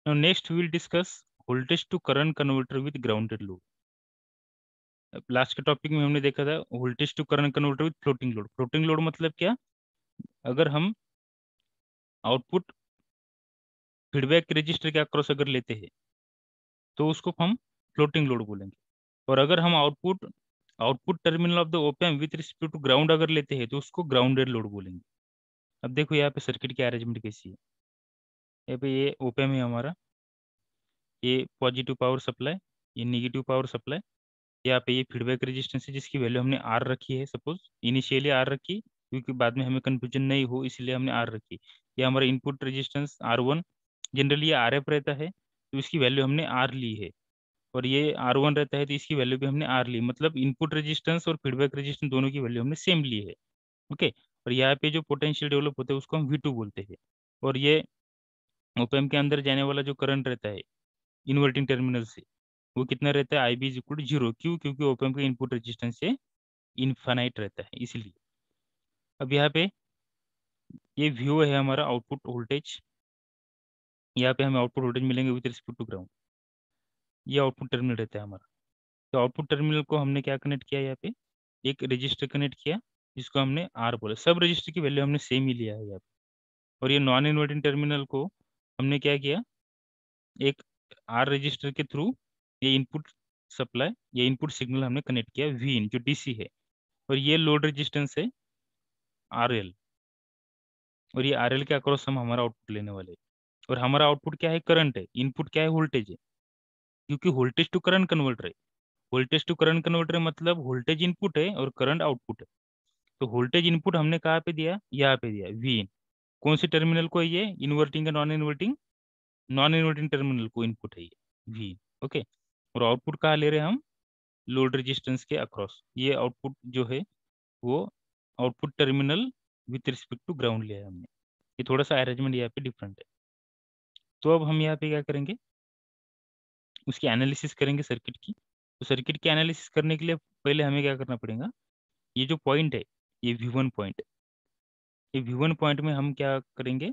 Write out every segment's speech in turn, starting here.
Now next we will discuss voltage to current converter with grounded load. Last के topic में हमने देखा था voltage to current converter with floating load. Floating load मतलब क्या? अगर हम आउटपुट फीडबैक रजिस्टर के अक्रॉस अगर लेते हैं तो उसको हम फ्लोटिंग लोड बोलेंगे। और अगर हम output output terminal of the op amp with respect to ground अगर लेते हैं तो उसको ग्राउंडेड लोड बोलेंगे। अब देखो यहाँ पे सर्किट की अरेंजमेंट कैसी है। यहाँ पे ये ओप एम्प है हमारा, ये पॉजिटिव पावर सप्लाई, ये निगेटिव पावर सप्लाई। यहाँ पे ये फीडबैक रेजिस्टेंस है जिसकी वैल्यू हमने आर रखी है। सपोज इनिशियली आर रखी क्योंकि बाद में हमें कंफ्यूजन नहीं हो इसलिए हमने आर रखी। ये हमारा input resistance R one, generally ये आर एफ रहता है तो इसकी वैल्यू हमने आर ली है। और ये आर वन रहता है तो इसकी वैल्यू भी हमने आर ली, मतलब इनपुट रेजिस्टेंस और फीडबैक रेजिस्टेंस दोनों की वैल्यू हमने सेम ली है। ओके। और यहाँ पे जो पोटेंशियल डेवलप होता है उसको हम V2 बोलते हैं। और ये ओपेम के अंदर जाने वाला जो करंट रहता है इन्वर्टिंग टर्मिनल से वो कितना रहता है, I B is equal to zero. क्यों? क्योंकि ओपेम का इनपुट रेजिस्टेंस से इनफाइनाइट रहता है इसलिए। अब यहाँ पे ये व्यू है हमारा आउटपुट वोल्टेज। यहाँ पे हमें आउटपुट वोल्टेज मिलेंगे विद रिस्पेक्ट टू ग्राउंड। ये आउटपुट टर्मिनल रहता है हमारा। तो आउटपुट टर्मिनल को हमने क्या कनेक्ट किया, यहाँ पे एक रजिस्टर कनेक्ट किया जिसको हमने आर बोला। सब रजिस्टर की वैल्यू हमने सेम ही लिया है यहाँ पे। और ये नॉन इन्वर्टिंग टर्मिनल को हमने क्या किया, एक आर रजिस्टर के थ्रू ये इनपुट सप्लाई, ये इनपुट सिग्नल हमने कनेक्ट किया वी इन जो डीसी है। और ये लोड रेजिस्टेंस है आर एल। और ये आर एल के अक्रॉस हम हमारा आउटपुट लेने वाले हैं। और हमारा आउटपुट क्या है, करंट है। इनपुट क्या है, वोल्टेज है। क्योंकि वोल्टेज टू करंट कन्वर्टर है। वोल्टेज टू करंट कन्वर्टर मतलब वोल्टेज इनपुट है और करंट आउटपुट है। तो वोल्टेज इनपुट हमने कहाँ पे दिया, यहाँ पे दिया वी इन। कौन सी टर्मिनल को है ये, इन्वर्टिंग या non inverting? Non inverting terminal को इनपुट है ये वी इन। ओके। और आउटपुट कहाँ ले रहे हैं हम, लोड रेजिस्टेंस के अक्रॉस। ये आउटपुट जो है वो output terminal with respect to ground लिया है हमने। ये थोड़ा सा अरेंजमेंट यहाँ पे डिफरेंट है। तो अब हम यहाँ पे क्या करेंगे, उसकी एनालिसिस करेंगे सर्किट की। तो सर्किट की एनालिसिस करने के लिए पहले हमें क्या करना पड़ेगा, ये जो पॉइंट है ये V1 पॉइंट, ये V1 पॉइंट में हम क्या करेंगे,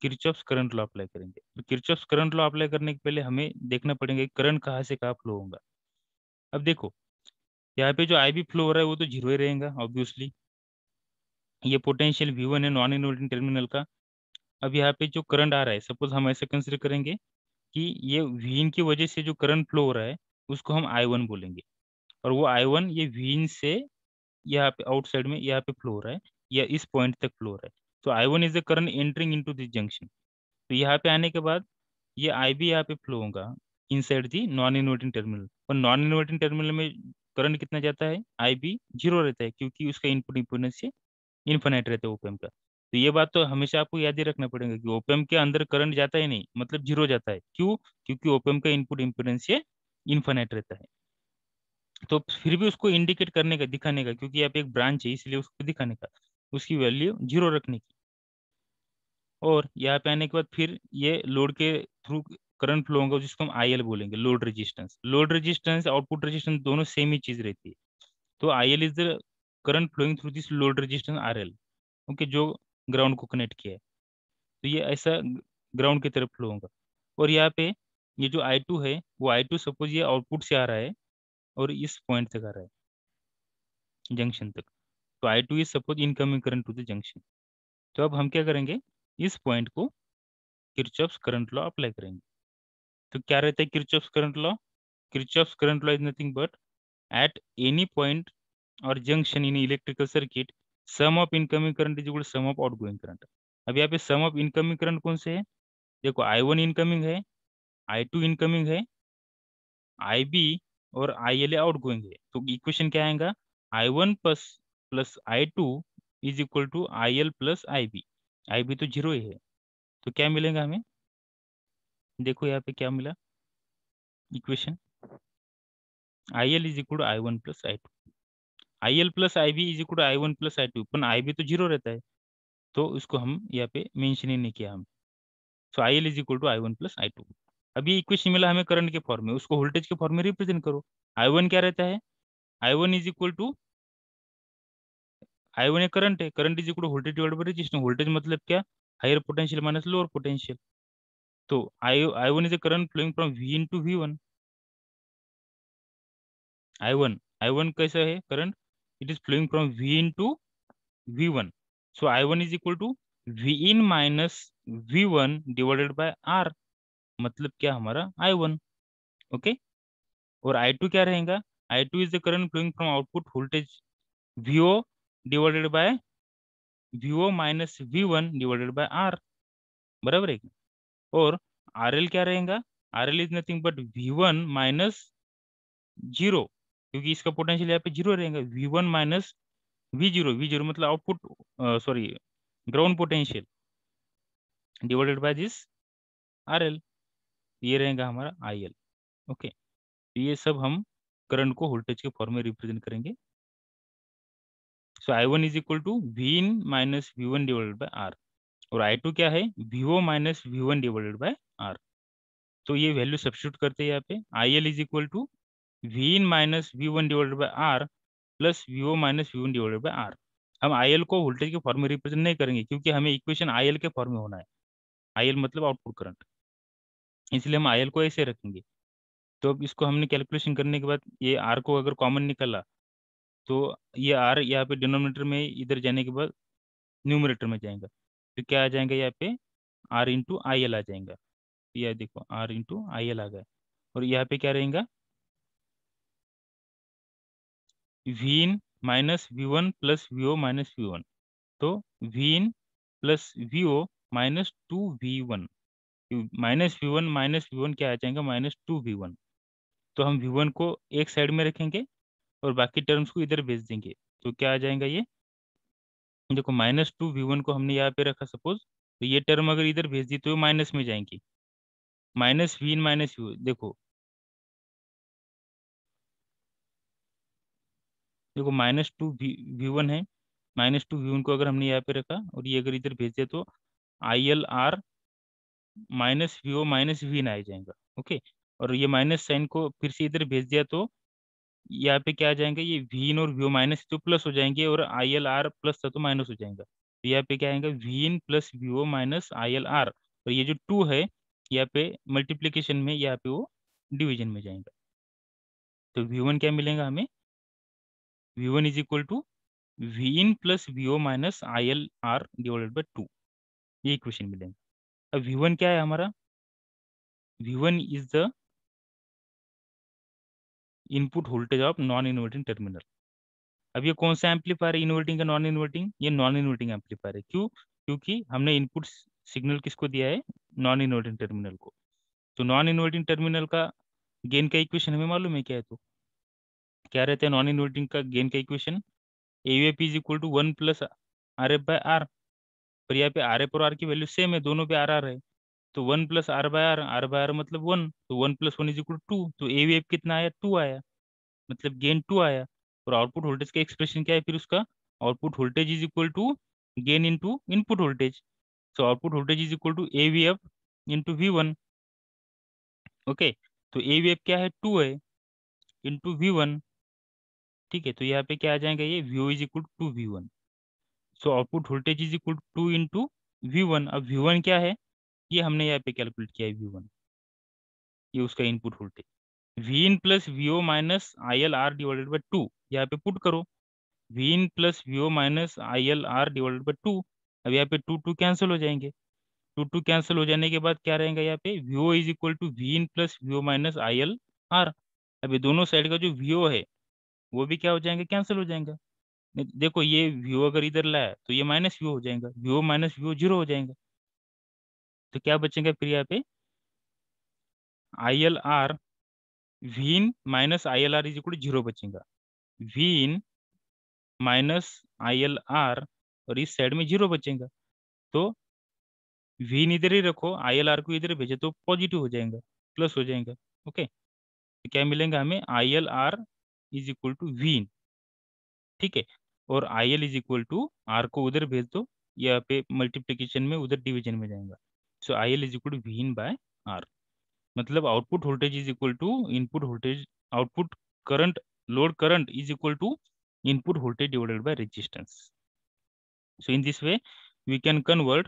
किरचॉफ्स करंट लॉ अप्लाई करेंगे। तो किरचॉफ्स करंट लॉ अप्लाई करने के पहले हमें देखना पड़ेगा कि करंट कहाँ से कहाँ फ्लो होगा। अब देखो यहाँ पे जो आई बी फ्लो हो रहा है वो तो जीरो ही रहेगा ऑब्वियसली। ये पोटेंशियल V1 है नॉन इन्वर्टिंग टर्मिनल का। अब यहाँ पे जो करंट आ रहा है, सपोज हम ऐसे कंसिडर करेंगे कि ये वीन की वजह से जो करंट फ्लो हो रहा है उसको हम I1 बोलेंगे। और वो I1 ये वीन से यहाँ पे आउटसाइड में यहाँ पे फ्लो हो रहा है या इस पॉइंट तक फ्लो हो रहा है। तो I1 is the current entering into this junction. तो यहाँ पे आने के बाद ये IB यहाँ पे फ्लो होगा inside the non inverting terminal. और नॉन इन्वर्टिंग टर्मिनल में करंट कितना जाता है, IB जीरो रहता है क्योंकि उसका इनपुट इम्पीडेंस से इन्फिनाइट रहता है ओपेम का। तो ये बात तो हमेशा आपको याद ही रखना पड़ेगा कि ओपेम के अंदर करंट जाता है नहीं, मतलब जीरो जाता है। क्यों? क्योंकि ओपेम का इनपुट इम्पीडेंस ये इन्फिनाइट रहता है। तो फिर भी उसको इंडिकेट करने का, दिखाने का, क्योंकि यहाँ पे एक ब्रांच है इसलिए उसको दिखाने का, उसकी वैल्यू जीरो रखने की। और यहाँ पे आने के बाद फिर ये लोड के थ्रू करंट फ्लो होगा जिसको हम IL बोलेंगे, load resistance. Load resistance output resistance दोनों सेम ही चीज रहती है। तो IL is the current flowing through this load resistance RL। Okay, जो ग्राउंड को कनेक्ट किया है। तो ये ऐसा ग्राउंड की तरफ फ्लो होगा। और यहाँ पे ये जो I2 है वो I2 सपोज ये आउटपुट से आ रहा है और इस पॉइंट तक आ रहा है जंक्शन तक। तो I2 is suppose incoming current to the junction. तो अब हम क्या करेंगे, इस पॉइंट को किरचॉफ्स करंट लॉ अप्लाई करेंगे। तो क्या रहता है Kirchhoff's current law? Kirchhoff's current law is nothing but at any point और junction in electrical circuit sum of incoming current is equal sum of outgoing current. अब यहाँ पे सम ऑफ इनकमिंग करंट कौन से है, देखो I1 इनकमिंग है, I2 incoming है, IB और IL आउट गोइंग है। तो इक्वेशन क्या आएगा, I1 plus plus I2 is equal to IL plus IB। IB तो जीरो ही है। तो क्या मिलेगा हमें, देखो यहाँ पे क्या मिला equation, IL is equal to I1 plus I2। IL plus IB is equal to I1 plus I2, पर IB तो जीरो रहता है तो उसको हम यहाँ पे मेंशन ही नहीं किया हम। So IL is equal to I1 plus I2। अभी इक्वेशन मिला हमें करंट के फॉर्म में, उसको वोल्टेज के फॉर्म में रिप्रेजेंट करो। I1 क्या रहता है, I1 is equal to, I1 एक करंट है, current is equal to voltage divided by resistance. Voltage मतलब क्या, higher potential minus lower potential. तो I1 is a current flowing from V into V1. I1 कैसा है current? It is flowing from V into V1. So I1 is equal to V in minus V1 divided by R. मतलब क्या हमारा I1. Okay. और I2 क्या रहेगा? I2 is the current flowing from output voltage VO divided by VO minus V1 divided by R. बराबर है क्या? और RL क्या रहेगा? RL is nothing but V1 minus 0, क्योंकि इसका पोटेंशियल यहाँ पे 0 रहेगा. V1 माइनस V0 मतलब output, sorry, ground potential divided by this RL. ये रहेगा हमारा IL. ओके. तो ये सब हम करंट को वोल्टेज के फॉर्म में रिप्रेजेंट करेंगे. So I1 is equal to V in minus V1 divided by R. और I2 क्या है? VO minus V1 divided by R. तो ये वैल्यू सब्स्टिट्यूट करते हैं यहाँ पे. IL is equal to V in minus V1 divided by R plus VO minus V1 divided by R. हम IL को वोल्टेज के फॉर्म में रिप्रेजेंट नहीं करेंगे, क्योंकि हमें इक्वेशन IL के फॉर्म में होना है. IL मतलब आउटपुट करंट, इसलिए हम IL को ऐसे रखेंगे. तो अब इसको हमने कैलकुलेशन करने के बाद ये R को अगर कॉमन निकाला तो ये R यहाँ पे डिनोमिनेटर में इधर जाने के बाद न्यूमरेटर में जाएगा. तो क्या आ जाएगा यहाँ पे? R इंटू IL आ जाएगा. यह देखो R इंटू IL आ गया. और यहाँ पे क्या रहेगा? V इन माइनस V1 प्लस VO माइनस V1. तो V in plus VO minus 2V1. Minus V1 क्या आ जाएगा? Minus 2V1. तो हम V1 को एक साइड में रखेंगे और बाकी टर्म्स को इधर भेज देंगे. तो क्या आ जाएगा? ये देखो -2V1 को हमने यहाँ पे रखा सपोज, तो ये टर्म अगर इधर भेज दी तो माइनस में जाएंगी. Minus V in minus V. देखो देखो -2V1 है. -2V1 को अगर हमने यहाँ पे रखा और ये अगर इधर भेज दिया तो ILR minus VO minus V इन आ जाएगा. ओके. और ये माइनस साइन को फिर से इधर भेज दिया तो यहाँ पे क्या आ जाएंगे? ये V इन और VO माइनस तो प्लस हो जाएंगे और ILR प्लस था तो माइनस हो जाएगा. तो यहाँ पे क्या आएगा? V in plus VO minus ILR. और ये जो 2 है यहाँ पे मल्टीप्लीकेशन में, यहाँ पे वो डिवीजन में जाएगा. तो V1 क्या मिलेगा हमें? V1 is equal to V in plus VO minus ILR divided by 2. ये इक्वेशन मिलेगा. अब V1 क्या है हमारा? V1 is the input voltage of non inverting terminal. अब ये कौन सा एम्पलीफायर है? इन्वर्टिंग का नॉन इन्वर्टिंग? ये नॉन इन्वर्टिंग एम्पलीफायर है. क्यों? क्योंकि हमने इनपुट सिग्नल किसको दिया है? नॉन इन्वर्टिंग टर्मिनल को. तो नॉन इन्वर्टिंग टर्मिनल का गेन का इक्वेशन हमें मालूम है क्या है? तो क्या रहता है नॉन इन्वर्टिंग का गेन का equation? AVP is equal to 1 plus RF by R. पर यहाँ पे RF और R की वैल्यू सेम है, दोनों पे RR है. तो 1 plus R by R, R by R मतलब 1, तो 1 प्लस 1 इज इक्वल टू 2. तो AVP कितना आया? 2 आया, मतलब गेन 2 आया. और आउटपुट वोल्टेज का एक्सप्रेशन क्या है फिर उसका? Output voltage is equal to gain into input voltage. So output voltage is equal to AVF into V1. Okay. तो AVF क्या है? 2 है इंटू V1. ठीक है. तो यहाँ पे क्या आ जाएगा? ये VO is equal to V1. So output voltage is equal to 2 into V1. अब V1 क्या है? ये हमने यहाँ पे कैलकुलेट किया है V1. ये उसका input voltage V in plus VO minus ILR divided by 2. यहाँ पे पुट करो V in plus VO minus ILR divided by 2. अब यहाँ पे 2 कैंसिल हो जाएंगे. 2 कैंसिल हो जाने के बाद क्या रहेगा? यहाँ पे VO is equal to V in plus VO minus ILR. अभी दोनों साइड का जो VO है वो भी क्या हो जाएंगे? कैंसिल हो जाएंगे. देखो ये VO अगर इधर लाया तो ये माइनस VO हो जाएगा. VO माइनस VO 0 हो जाएगा. तो क्या बचेगा फिर यहाँ पे? ILR V in minus ILR is equal to 0 बचेगा. V इन माइनस ILR और इस साइड में 0 बचेगा. तो V इन इधर ही रखो, ILR को इधर भेजे तो पॉजिटिव हो जाएगा, प्लस हो जाएगा. ओके. तो क्या मिलेगा हमें? ILR is equal to V in. ठीक है. और IL is equal to R को उधर भेज दो, यहाँ पे मल्टीप्लीकेशन में उधर डिवीजन में जाएगा. So IL is equal to V in by R. मतलब output voltage is equal to input voltage, output current, load current is equal to input voltage divided by resistance. So in this way we can convert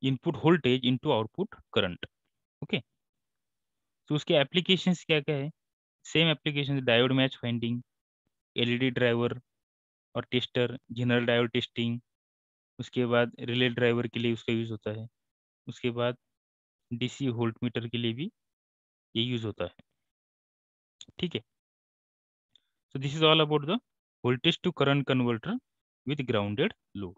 input voltage into output current. Okay, तो उसके applications क्या क्या है? Same application, diode match finding, LED driver और tester, general diode testing. उसके बाद relay driver के लिए उसका यूज़ होता है। उसके बाद डीसी वोल्ट मीटर के लिए भी ये यूज़ होता है। ठीक है, so this is all about the voltage to current converter with grounded load.